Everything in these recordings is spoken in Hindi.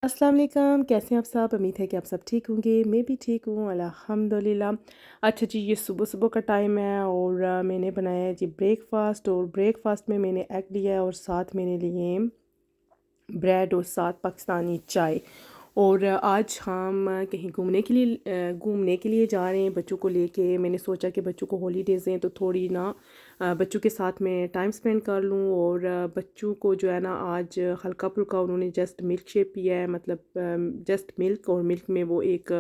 अस्सलाम वालेकुम, कैसे हैं आप सब? उम्मीद है कि आप सब ठीक होंगे। मैं भी ठीक हूँ अल्हम्दुलिल्लाह। अच्छा जी, ये सुबह-सुबह का टाइम है और मैंने बनाया है जी ब्रेकफ़ास्ट और ब्रेकफ़ास्ट में मैंने एग लिया है और साथ मैंने लिए ब्रेड और साथ पाकिस्तानी चाय। और आज हम कहीं घूमने के लिए जा रहे हैं बच्चों को लेके। मैंने सोचा कि बच्चों को हॉलीडेज़ हैं तो थोड़ी ना बच्चों के साथ में टाइम स्पेंड कर लूँ। और बच्चों को जो है ना आज हल्का-फुल्का उन्होंने जस्ट मिल्क शेक पिया है, मतलब जस्ट मिल्क, और मिल्क में वो एक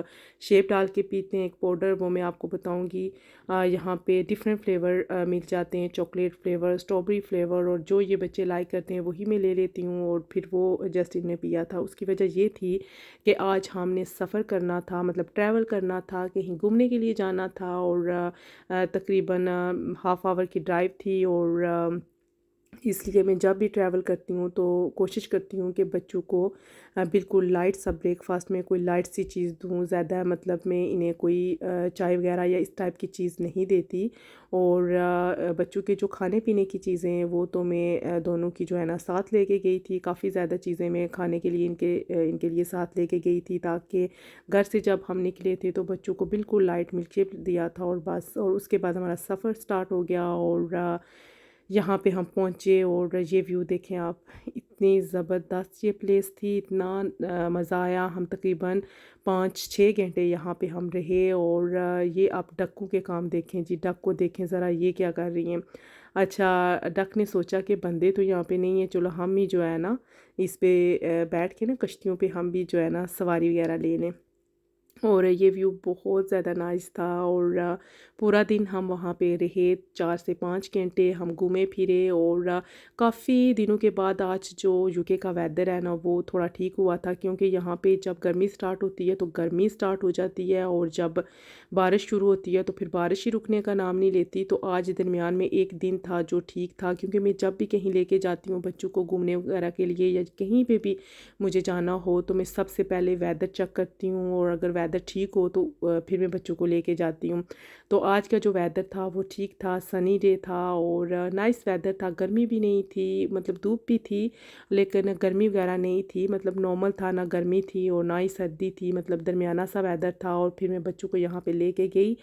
शेक डाल के पीते हैं, एक पाउडर, वो मैं आपको बताऊँगी। यहाँ पे डिफरेंट फ्लेवर मिल जाते हैं, चॉकलेट फ्लेवर, स्ट्रॉबेरी फ्लेवर, और जो ये बच्चे लाइक करते हैं वही मैं ले लेती हूँ। और फिर वो जस्ट इन्हें पिया था। उसकी वजह ये थी कि आज हमने सफ़र करना था, मतलब ट्रैवल करना था, कहीं घूमने के लिए जाना था। और तकरीबन हाफ़ आवर की ड्राइव थी। और इसलिए मैं जब भी ट्रैवल करती हूँ तो कोशिश करती हूँ कि बच्चों को बिल्कुल लाइट सा ब्रेकफ़ास्ट में कोई लाइट सी चीज़ दूँ। ज़्यादा मतलब मैं इन्हें कोई चाय वगैरह या इस टाइप की चीज़ नहीं देती। और बच्चों के जो खाने पीने की चीज़ें हैं वो तो मैं दोनों की जो है ना साथ लेके गई थी। काफ़ी ज़्यादा चीज़ें मैं खाने के लिए इनके लिए साथ लेके गई थी, ताकि घर से जब हम निकले थे तो बच्चों को बिल्कुल लाइट मिल्क शेक दिया था और बस। और उसके बाद हमारा सफ़र स्टार्ट हो गया और यहाँ पे हम पहुँचे। और ये व्यू देखें आप, इतनी ज़बरदस्त ये प्लेस थी, इतना मज़ा आया। हम तकरीबन 5-6 घंटे यहाँ पे हम रहे। और ये आप डक्कों के काम देखें जी, डक को देखें ज़रा, ये क्या कर रही हैं। अच्छा, डक ने सोचा कि बंदे तो यहाँ पे नहीं है, चलो हम ही जो है ना इस पे बैठ के ना कश्तियों पे हम भी जो है ना सवारी वगैरह ले लें। और ये व्यू बहुत ज़्यादा नाइस था। और पूरा दिन हम वहाँ पे रहे, 4 से 5 घंटे हम घूमे फिरे। और काफ़ी दिनों के बाद आज जो यूके का वेदर है ना वो थोड़ा ठीक हुआ था, क्योंकि यहाँ पे जब गर्मी स्टार्ट होती है तो गर्मी स्टार्ट हो जाती है, और जब बारिश शुरू होती है तो फिर बारिश ही रुकने का नाम नहीं लेती। तो आज दरमियान में एक दिन था जो ठीक था, क्योंकि मैं जब भी कहीं लेके जाती हूँ बच्चों को घूमने वगैरह के लिए या कहीं पे भी मुझे जाना हो तो मैं सबसे पहले वेदर चेक करती हूँ, और अगर वेदर ठीक हो तो फिर मैं बच्चों को लेके जाती हूँ। तो आज का जो वेदर था वो ठीक था, सनी डे था और नाइस वेदर था। गर्मी भी नहीं थी, मतलब धूप भी थी लेकिन गर्मी वगैरह नहीं थी, मतलब नॉर्मल था, ना गर्मी थी और ना ही सर्दी थी, मतलब दरमियाना सा वेदर था। और फिर मैं बच्चों को यहाँ पे लेके गई।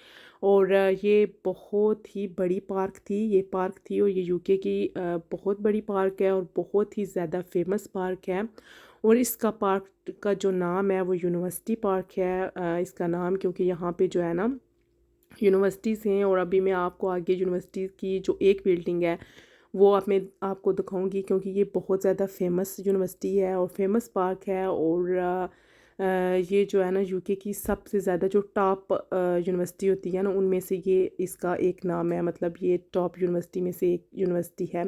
और ये बहुत ही बड़ी पार्क थी, ये पार्क थी, और ये यूके की बहुत बड़ी पार्क है और बहुत ही ज़्यादा फेमस पार्क है। और इसका पार्क का जो नाम है वो यूनिवर्सिटी पार्क है, इसका नाम, क्योंकि यहाँ पे जो है ना यूनिवर्सिटीज़ हैं। और अभी मैं आपको आगे यूनिवर्सिटी की जो एक बिल्डिंग है वो मैं आपको दिखाऊंगी, क्योंकि ये बहुत ज़्यादा फेमस यूनिवर्सिटी है और फेमस पार्क है। और ये जो है ना यूके की सबसे ज़्यादा जो टॉप यूनिवर्सिटी होती है ना उनमें से ये इसका एक नाम है, मतलब ये टॉप यूनिवर्सिटी में से एक यूनिवर्सिटी है।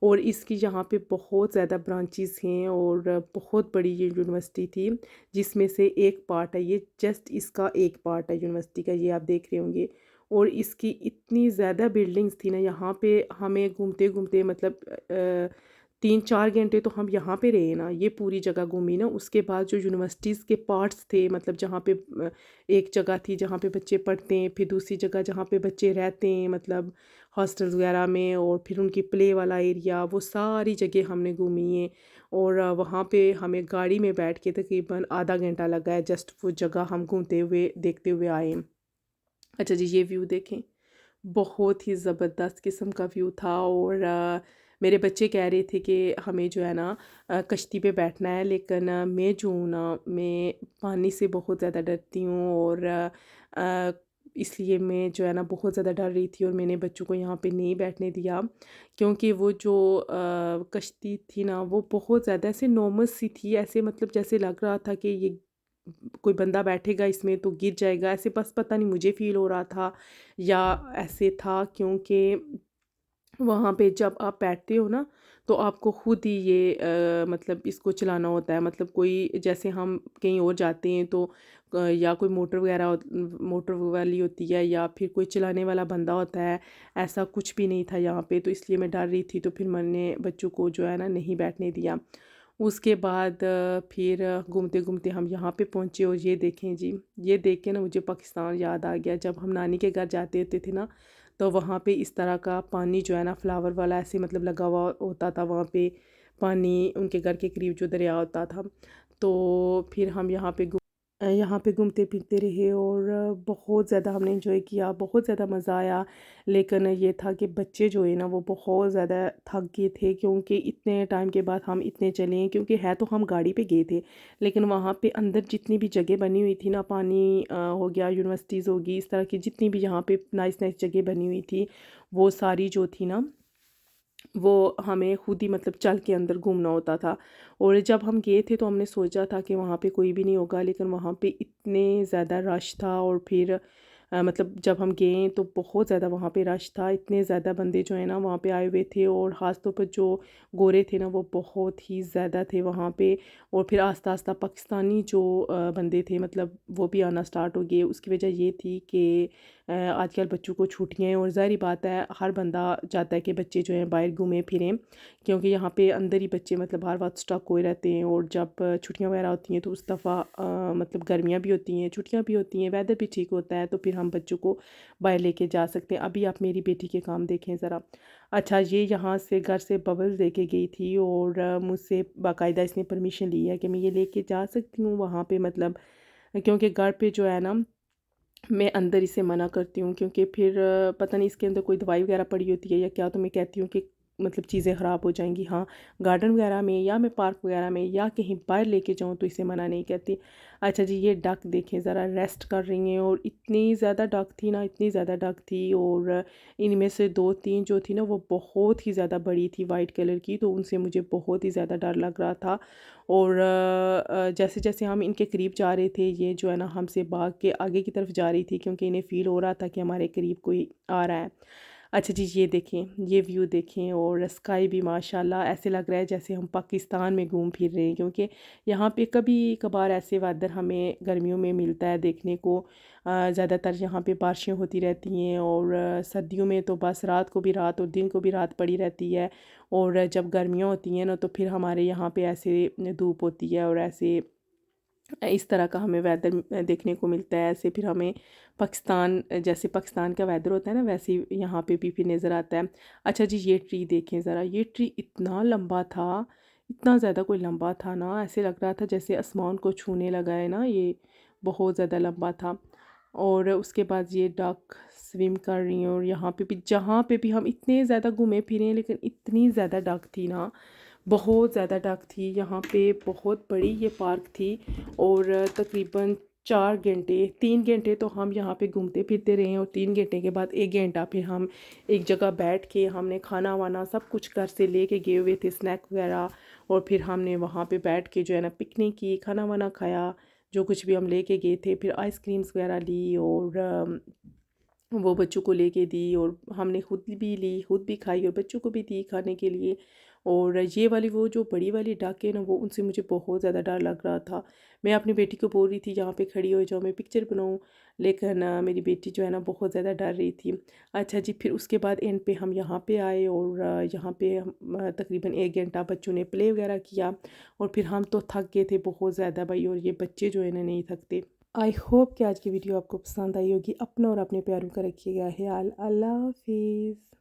और इसकी यहाँ पे बहुत ज़्यादा ब्रांचेस हैं और बहुत बड़ी ये यूनिवर्सिटी थी, जिसमें से एक पार्ट है ये, जस्ट इसका एक पार्ट है यूनिवर्सिटी का, ये आप देख रहे होंगे। और इसकी इतनी ज़्यादा बिल्डिंग्स थी ना यहाँ पे, हमें घूमते घूमते मतलब 3-4 घंटे तो हम यहाँ पे रहे ना, ये पूरी जगह घूमी ना। उसके बाद जो यूनिवर्सिटीज़ के पार्ट्स थे, मतलब जहाँ पे एक जगह थी जहाँ पे बच्चे पढ़ते हैं, फिर दूसरी जगह जहाँ पे बच्चे रहते हैं, मतलब हॉस्टल्स वगैरह में, और फिर उनकी प्ले वाला एरिया, वो सारी जगह हमने घूमी है। और वहाँ पे हमें गाड़ी में बैठ के तकरीबन आधा घंटा लगा है, जस्ट वो जगह हम घूमते हुए देखते हुए आए हैं। अच्छा जी, ये व्यू देखें, बहुत ही ज़बरदस्त किस्म का व्यू था। और मेरे बच्चे कह रहे थे कि हमें जो है ना कश्ती पे बैठना है, लेकिन मैं जो हूँ ना, मैं पानी से बहुत ज़्यादा डरती हूँ। और इसलिए मैं जो है ना बहुत ज़्यादा डर रही थी और मैंने बच्चों को यहाँ पे नहीं बैठने दिया, क्योंकि वो जो कश्ती थी ना वो बहुत ज़्यादा ऐसे नॉर्मल सी थी, ऐसे मतलब जैसे लग रहा था कि ये कोई बंदा बैठेगा इसमें तो गिर जाएगा, ऐसे बस पता नहीं मुझे फ़ील हो रहा था या ऐसे था, क्योंकि वहाँ पे जब आप बैठते हो ना तो आपको खुद ही ये मतलब इसको चलाना होता है, मतलब कोई जैसे हम कहीं और जाते हैं तो या कोई मोटर वाली होती है या फिर कोई चलाने वाला बंदा होता है, ऐसा कुछ भी नहीं था यहाँ पे। तो इसलिए मैं डर रही थी, तो फिर मैंने बच्चों को जो है ना नहीं बैठने दिया। उसके बाद फिर घूमते-घूमते हम यहाँ पे पहुँचे। और ये देखें जी, ये देख के ना मुझे पाकिस्तान याद आ गया। जब हम नानी के घर जाते होते थे ना, तो वहाँ पे इस तरह का पानी जो है ना फ्लावर वाला ऐसे मतलब लगा हुआ होता था वहाँ पे, पानी उनके घर के करीब जो दरिया होता था। तो फिर हम यहाँ पे घूमते फिरते रहे और बहुत ज़्यादा हमने एंजॉय किया, बहुत ज़्यादा मज़ा आया। लेकिन ये था कि बच्चे जो है ना वो बहुत ज़्यादा थक गए थे, क्योंकि इतने टाइम के बाद हम इतने चले हैं, क्योंकि है तो हम गाड़ी पे गए थे, लेकिन वहाँ पे अंदर जितनी भी जगह बनी हुई थी ना, पानी हो गया, यूनिवर्सिटीज़ होगी, इस तरह की जितनी भी यहाँ पे नाइस नाइस जगह बनी हुई थी, वो सारी जो थी ना वो हमें खुद ही मतलब चल के अंदर घूमना होता था। और जब हम गए थे तो हमने सोचा था कि वहाँ पे कोई भी नहीं होगा, लेकिन वहाँ पे इतने ज़्यादा रश था। और फिर मतलब जब हम गए तो बहुत ज़्यादा वहाँ पे रश था, इतने ज़्यादा बंदे जो है ना वहाँ पे आए हुए थे, और ख़ास तौर पर जो गोरे थे ना वो बहुत ही ज़्यादा थे वहाँ पे। और फिर आस्ता आस्ता पाकिस्तानी जो बंदे थे मतलब वो भी आना स्टार्ट हो गए। उसकी वजह ये थी कि आजकल बच्चों को छुट्टियाँ हैं, और ज़ाहिर बात है हर बंदा चाहता है कि बच्चे जो हैं बाहर घूमें फिरें, क्योंकि यहाँ पे अंदर ही बच्चे मतलब हर वक्त स्टक हुए रहते हैं। और जब छुट्टियाँ वगैरह होती हैं तो उस दफ़ा मतलब गर्मियाँ भी होती हैं, छुट्टियाँ भी होती हैं, वेदर भी ठीक होता है, तो फिर हम बच्चों को बाहर लेके जा सकते हैं। अभी आप मेरी बेटी के काम देखें ज़रा। अच्छा, ये यहाँ से घर से बबल्स लेके गई थी, और मुझसे बाकायदा इसने परमिशन ली है कि मैं ये लेके जा सकती हूँ वहाँ पे, मतलब क्योंकि घर पे जो है ना मैं अंदर इसे मना करती हूँ, क्योंकि फिर पता नहीं इसके अंदर कोई दवाई वगैरह पड़ी होती है या क्या, तो मैं कहती हूँ कि मतलब चीज़ें ख़राब हो जाएंगी। हाँ, गार्डन वगैरह में या मैं पार्क वगैरह में या कहीं बाहर लेके जाऊँ तो इसे मना नहीं कहती। अच्छा जी, ये डक देखें ज़रा, रेस्ट कर रही हैं, और इतनी ज़्यादा डक थी ना, इतनी ज़्यादा डक थी। और इनमें से दो तीन जो थी ना वो बहुत ही ज़्यादा बड़ी थी, वाइट कलर की, तो उनसे मुझे बहुत ही ज़्यादा डर लग रहा था। और जैसे जैसे हम इनके करीब जा रहे थे, ये जो है ना हमसे भाग के आगे की तरफ जा रही थी, क्योंकि इन्हें फ़ील हो रहा था कि हमारे करीब कोई आ रहा है। अच्छा जी, ये देखें, ये व्यू देखें, और स्काई भी माशाल्लाह ऐसे लग रहा है जैसे हम पाकिस्तान में घूम फिर रहे हैं, क्योंकि यहाँ पे कभी कभार ऐसे वेदर हमें गर्मियों में मिलता है देखने को। ज़्यादातर यहाँ पे बारिशें होती रहती हैं, और सर्दियों में तो बस रात को भी रात और दिन को भी रात पड़ी रहती है। और जब गर्मियाँ होती हैं ना तो फिर हमारे यहाँ पे ऐसे धूप होती है, और ऐसे इस तरह का हमें वेदर देखने को मिलता है। ऐसे फिर हमें पाकिस्तान, जैसे पाकिस्तान का वेदर होता है ना, वैसे ही यहाँ पे भी नज़र आता है। अच्छा जी, ये ट्री देखें ज़रा, ये ट्री इतना लंबा था, इतना ज़्यादा कोई लंबा था ना, ऐसे लग रहा था जैसे आसमान को छूने लगा है ना, ये बहुत ज़्यादा लंबा था। और उसके बाद ये डक स्विम कर रही हैं, और यहाँ पे भी जहाँ पे भी हम इतने ज़्यादा घूमे फिरे हैं, लेकिन इतनी ज़्यादा डक थी ना, बहुत ज़्यादा डक थी। यहाँ पे बहुत बड़ी ये पार्क थी, और तकरीबन 4 घंटे, 3 घंटे तो हम यहाँ पे घूमते फिरते रहे हैं, और 3 घंटे के बाद 1 घंटा फिर हम एक जगह बैठ के हमने खाना वाना सब कुछ घर से ले के गए हुए थे, स्नैक वगैरह। और फिर हमने वहाँ पे बैठ के जो है ना पिकनिक की, खाना वाना खाया, जो कुछ भी हम लेके गए थे, फिर आइसक्रीम्स वगैरह ली, और वो बच्चों को लेके दी, और हमने खुद भी ली, खुद भी खाई, और बच्चों को भी दी खाने के लिए। और ये वाली वो जो बड़ी वाली डाके ना, वो उनसे मुझे बहुत ज़्यादा डर लग रहा था। मैं अपनी बेटी को बोल रही थी यहाँ पे खड़ी हो जाओ, मैं पिक्चर बनाऊँ, लेकिन मेरी बेटी जो है ना बहुत ज़्यादा डर रही थी। अच्छा जी, फिर उसके बाद एंड पे हम यहाँ पे आए, और यहाँ पे हम तकरीबन 1 घंटा बच्चों ने प्ले वगैरह किया, और फिर हम तो थक गए थे बहुत ज़्यादा भाई, और ये बच्चे जो है ना नहीं थकते। आई होप कि आज की वीडियो आपको पसंद आई होगी। अपना और अपने प्यारों का रखिएगा ख्याल। अल्लाह हाफिज़।